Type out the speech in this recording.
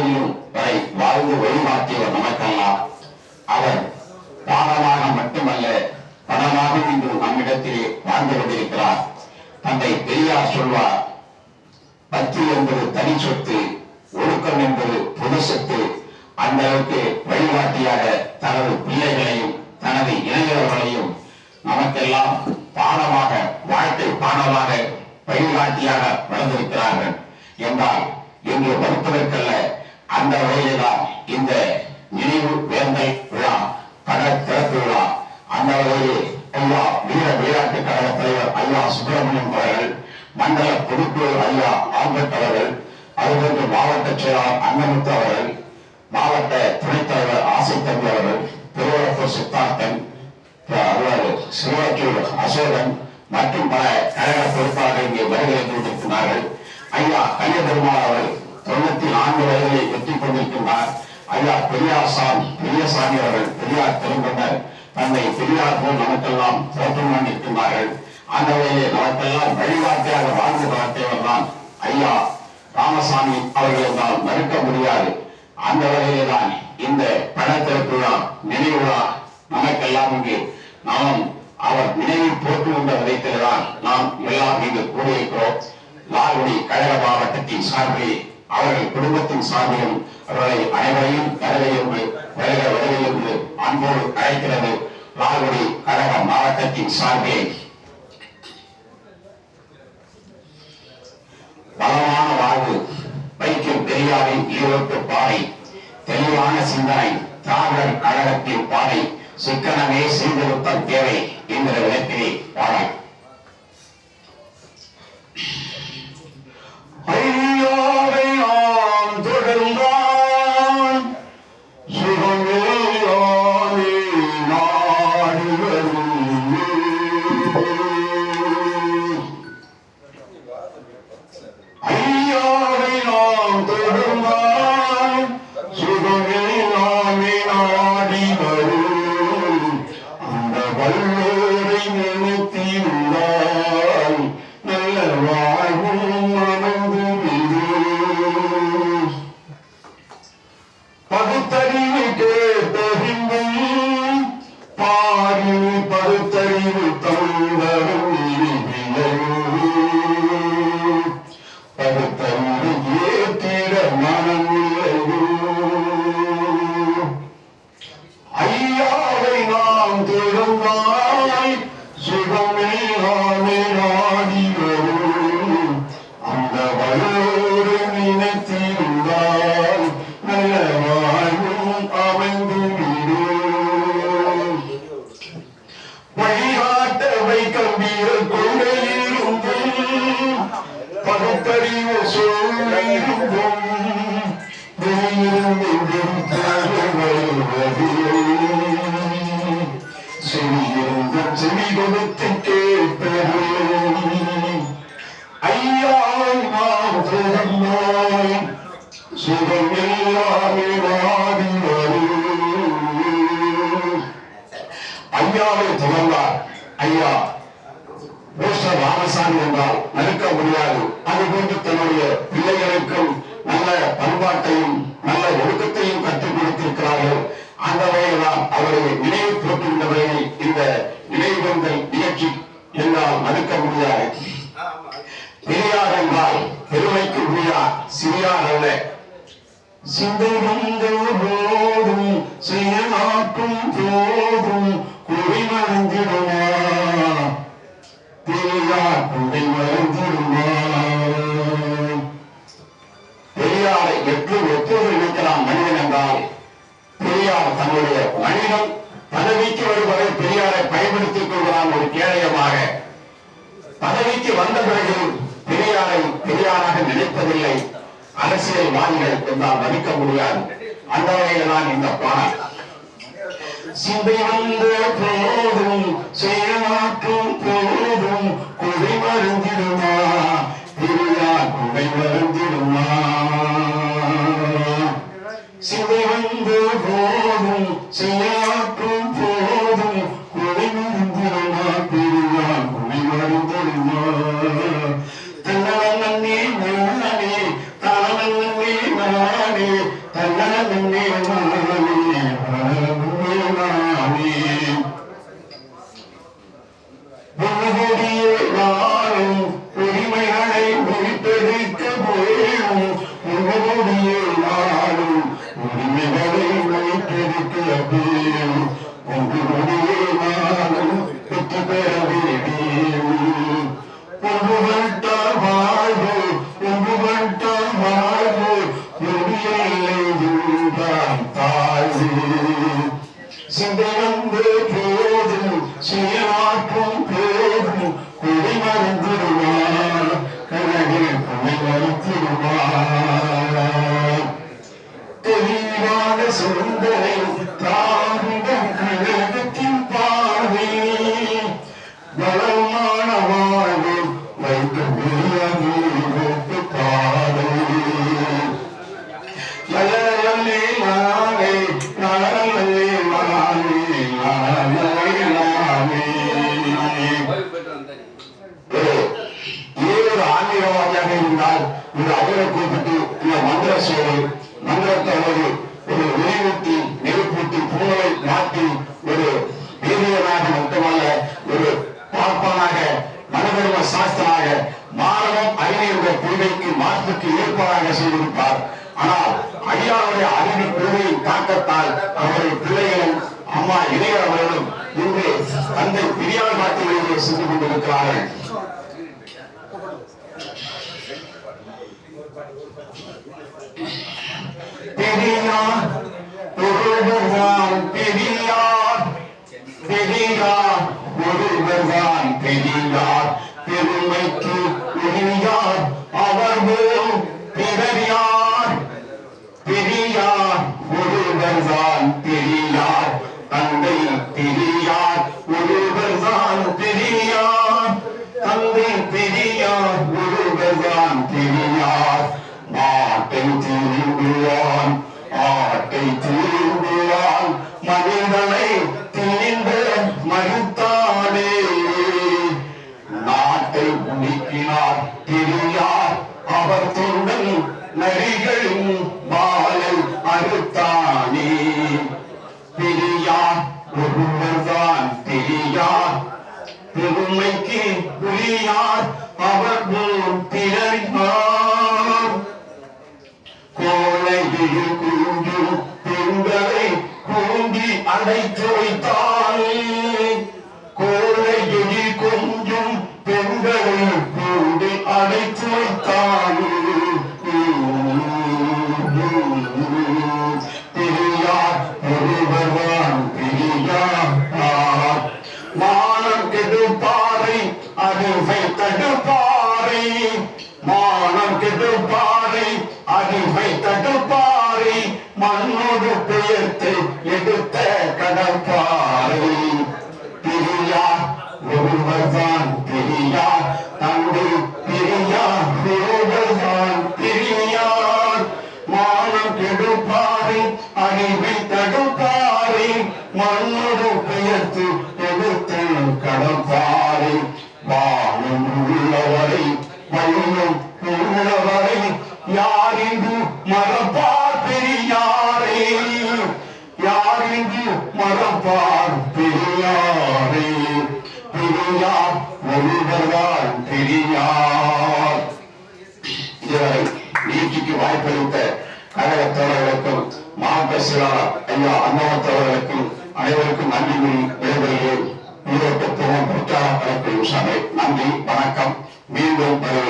செல்லும் வரை வாழ்ந்து வழிமாற்றியவர் நமக்கெல்லாம். அவர் பாடமாக மட்டுமல்ல, பணமாக இன்று நம்மிடத்திலே வாழ்ந்து கொண்டிருக்கிறார். தந்தை பெரியார் சொல்வார், பக்தி என்பது தனி சொத்து, ஒழுக்கம் என்பது பொது சொத்து. அந்த அளவுக்கு வழிகாட்டியாக தனது பிள்ளைகளையும் தனது இளைஞர்களையும் நமக்கெல்லாம் பாடமாக, வாழ்க்கை பாடமாக, வழிகாட்டியாக வளர்ந்திருக்கிறார்கள் என்றால் இன்று மருத்துவர்கல்ல. அந்த வகையில்தான் இந்த நினைவு வேந்தல் விழா, பட திறப்பு விழா. அந்த வகையில் ஐயா வீர விளையாட்டு கழக தலைவர் ஐயா சுப்பிரமணியம் அவர்கள், மண்டல பொதுக்குழு ஐயா ஆல்பர்ட் அவர்கள், அதுபோன்று மாவட்ட செயலாளர் அன்னமுத்து அவர்கள், மாவட்ட துணைத் தலைவர் ஆசைத்தம்பி அவர்கள், திருவரப்பூர் சித்தார்த்தன், சிவராஜூர் அசோகன் மற்றும் பல கழக பொறுப்பாளர்கள் இங்கே வருகை கொண்டிருக்கிறார்கள். ஐயா கன்னியபெருமாள் அவர்கள் 94 வயதிலே வெற்றி கொண்டிருக்கின்றார். ஐயா பெரியசாமி அவர்கள் பெரியார் திரும்பனர், தந்தை பெரியார் போல் நமக்கெல்லாம் தோற்றம் கொண்டிருக்கின்றார்கள். அந்த வகையிலே நமக்கெல்லாம் வழிகாட்டியாக வாழ்ந்து பார்த்தவர் தான் ஐயா ராமசாமி அவர்கள் என்றால் மறுக்க முடியாது. அந்த வகையிலே தான் இந்த படத்திறப்பு விழா, நினைவு விழா நமக்கெல்லாம் இங்கு நாம் அவர் நினைவில் போற்றுகின்ற விதத்தில்தான் நாம் எல்லாம் இங்கு கூடியிருக்கிறோம். லால்குடி கழக மாவட்டத்தின் சார்பில், அவர்கள் குடும்பத்தின் சார்பிலும் அவர்களை அனைவரையும் வருகை என்று அன்போடு அழைக்கிறது லால்குடி கழக மாவட்டத்தின் சார்பில். பலமான வாழ்வு வைக்கும் பெரியாரின் ஈரோட்டு பாறை, தெளிவான சிந்தனை திராவிடர் கழகத்தின் பாறை, சிக்கனமே சீர்திருத்தம் தேவை என்கிற விதத்திலே பாடல். ஐயாவை தொடர்ந்தார். ஐயா ராமசாமி என்றால் மறுக்க முடியாது. அதுபோன்று தன்னுடைய பிள்ளைகளுக்கும் நல்ல பண்பாட்டையும் நல்ல ஒழுக்கத்தையும் கற்றுக் கொடுத்திருக்கிறார்கள். அந்த வகையில்தான் அவரை நினைவு போட்டுகின்ற வகையில் இந்த நினைவுகள் நிகழ்ச்சி என்றால் மறுக்க முடியாது. பெரியார் என்றால் பெருமைக்கு உரியார், சிறியார் அல்ல. சிந்தை போதும் செயலாக்கும் போதும் குறை மறந்திடுமா, பெரியார் குறை மறந்திடுமா. பெரியாரை எப்போது நினைக்கலாம் மனிதன் என்றால், பெரியார் தன்னுடைய மனிதன் பதவிக்கு வருவதை பெரியாரை பயன்படுத்திக் கொள்கிறான் ஒரு கேடயமாக. பதவிக்கு வந்த பிறகு பெரியாரை பெரியாராக நினைப்பதில்லை அரசியல்வாதிகள் என்றால் மதிக்க முடியாது. அந்த வகையில் தான் இந்த பாடல். சிந்தை வந்த போதும் செயலாற்றும் போதும் குறை மறந்திடுமா, பெரியார் குறை மறந்திடுமா. சிந்தை வந்த போதும் செயலாற்றும் போதும் குறை மறந்திடுமா, பெரியார் குறை மறந்திடுமா. தன்னே நானே தானே நானே முடியெல்லாம் தாழ்வு சிந்தை வந்து போதும் சுயமாற்றும் போதும் குடி மருந்துடுவார் கனவில் குடி மருந்துடுவார் தெளிவான சுந்தரை தாவிடம் கழகத்தின் பார்வை பலமான வாழ்வு வைக்க முடியாது பாதை நல்லே நானே நல்லே நானே நல்லே நானே ஏழு ஆன்மீகவாதியாக இருந்தால் இந்த அகல கூப்பிட்டு இந்த மந்திர சேவை மந்திரத்தோடு ஒரு நினைவூட்டி நெருப்பூட்டி பூனை மாற்றி ஒரு வீரியனாக மட்டுமல்ல ஒரு பார்ப்பனாக மனதர்ம சாஸ்திராக மாணவம் அறிஞருடைய கொள்கைக்கு மாற்றுக்கு ஏற்பாடாக செய்திருப்பார். ஆனால் ஐயாவுடைய அறிவு கொள்கையின் தாக்கத்தால் அவருடைய பிள்ளைகளும் அம்மா இளையர் அவர்களும் இன்று தந்தை பெரியார் நாட்டிலேயே சென்று கொண்டிருக்கிறார்கள். பெரியார் ஒருவர்தான் பெரியார் பெரியார் ஒருவர்தான் பெரியார் பெருமைக்கு உரியார் அவர் போல் பிறர் பெரியார் ஒருவர்தான் பெரியார் தந்தை பெரியார் ஒருவர்தான் பெரியார் தந்தை பெரியார் ஒருவர்தான் பெரியார் நாட்டை திரும்புவான் ஆட்டை திரும்புவான் மனிதனை திணிந்த மறுத்தானே நாட்டை முடிக்கினார் பெரியார் அவர் தொண்டல் நரிகளின் வாளை அறுத்தானே பெரியார் ஒருவர்தான் பெரியார் பெருமைக்கு புரியார் அவர் போல் பிறர் கோழையில் குஞ்சும் பெண்களை கூண்டி அடைத்து வைத்தானே கோழையில் கொஞ்சம் பெண்களை கூண்டி அடைத்து வைத்தானே பெரியார் ஒருவர்தான் பெரியார் மானம் கெடுப்பாரை அறிவை தடுப்பாரை மானம் கெடுப்பாரை அறிவை தடுப்பாரை மண்ணோடு பெயர்த்து எடுத்த கடற்பாரை பெரியார் ஒருவர்தான் பெரியார் தந்தை பெரியார் ஒருவர்தான் பெரியார் மானம் கெடுப்பாரை அறிவை தடுப்பாரை மண்ணோடு பெயர்த்து எடுத்த கடற்பாரை வாழும் உள்ளவரை வழியும் உள்ளவரை யாரிங்கு மறப்பார் பெரியாரே யாரிங்கு மறப்பார் பெரியாரே பெரியார் ஒருவர்தான் பெரியார். இதுவரை நீட்சிக்கு வாய்ப்பளித்த கழக தோழர்களுக்கும் மாவட்ட செயலாளர் ஐயா அண்ணாவத்தவர்களுக்கும் அனைவருக்கும் நன்றி கூறி விடைபெறுகிறேன். ஈரோட்டு பிரச்சார கலப்பு சபை நன்றி வணக்கம். மீண்டும் வருகிறேன்.